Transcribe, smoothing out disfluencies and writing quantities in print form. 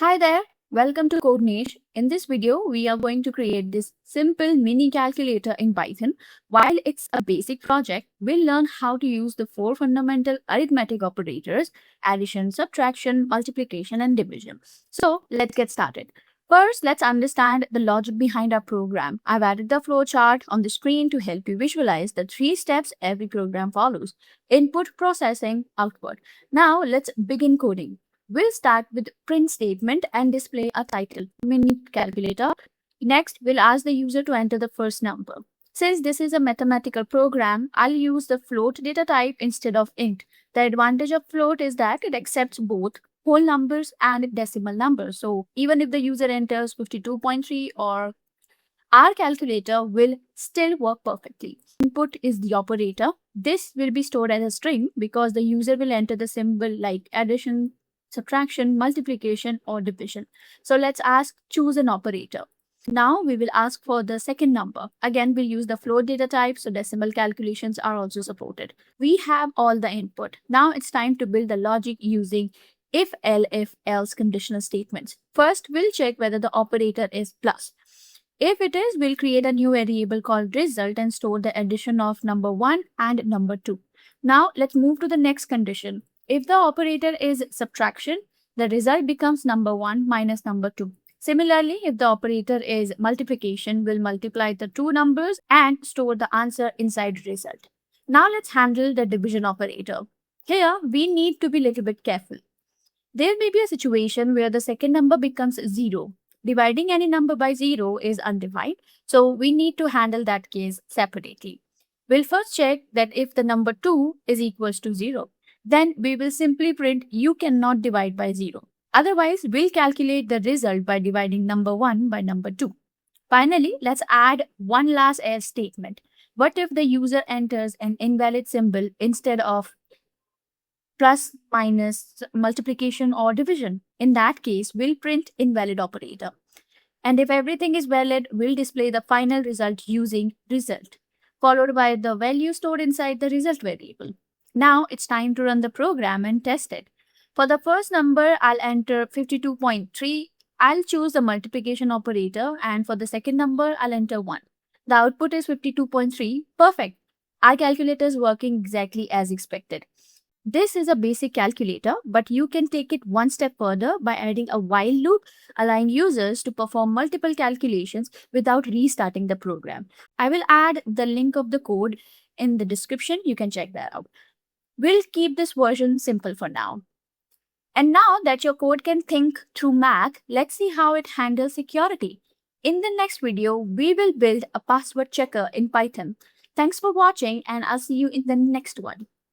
Hi there, welcome to Code Niche. In this video, we are going to create this simple mini calculator in Python. While it's a basic project, we'll learn how to use the four fundamental arithmetic operators: addition, subtraction, multiplication, and division. So let's get started. First, let's understand the logic behind our program. I've added the flowchart on the screen to help you visualize the three steps every program follows: input, processing, output. Now let's begin coding. We'll start with print statement and display a title, mini calculator. Next, we'll ask the user to enter the first number. Since this is a mathematical program, I'll use the float data type instead of int. The advantage of float is that it accepts both whole numbers and decimal numbers. So even if the user enters 52.3, or our calculator will still work perfectly. Input is the operator. This will be stored as a string because the user will enter the symbol like addition, subtraction, multiplication, or division. So let's choose an operator. Now we will ask for the second number. Again, we'll use the float data type, so decimal calculations are also supported. We have all the input. Now it's time to build the logic using if else conditional statements. First, we'll check whether the operator is plus. If it is, we'll create a new variable called result and store the addition of number 1 and number 2. Now let's move to the next condition. If the operator is subtraction, the result becomes number 1 minus number 2. Similarly, if the operator is multiplication, we'll multiply the two numbers and store the answer inside result. Now let's handle the division operator. Here, we need to be a little bit careful. There may be a situation where the second number becomes 0. Dividing any number by 0 is undefined, so we need to handle that case separately. We'll first check that if the number 2 is equals to 0. Then we will simply print you cannot divide by 0. Otherwise, we'll calculate the result by dividing number 1 by number 2. Finally, let's add one last else statement. What if the user enters an invalid symbol instead of plus, minus, multiplication, or division? In that case, we'll print invalid operator. And if everything is valid, we'll display the final result using result, followed by the value stored inside the result variable. Now it's time to run the program and test it. For the first number, I'll enter 52.3. I'll choose the multiplication operator, and for the second number, I'll enter 1. The output is 52.3. Perfect. Our calculator is working exactly as expected. This is a basic calculator, but you can take it one step further by adding a while loop, allowing users to perform multiple calculations without restarting the program. I will add the link of the code in the description. You can check that out. We'll keep this version simple for now. And now that your code can think through math, let's see how it handles security. In the next video, we will build a password checker in Python. Thanks for watching, and I'll see you in the next one.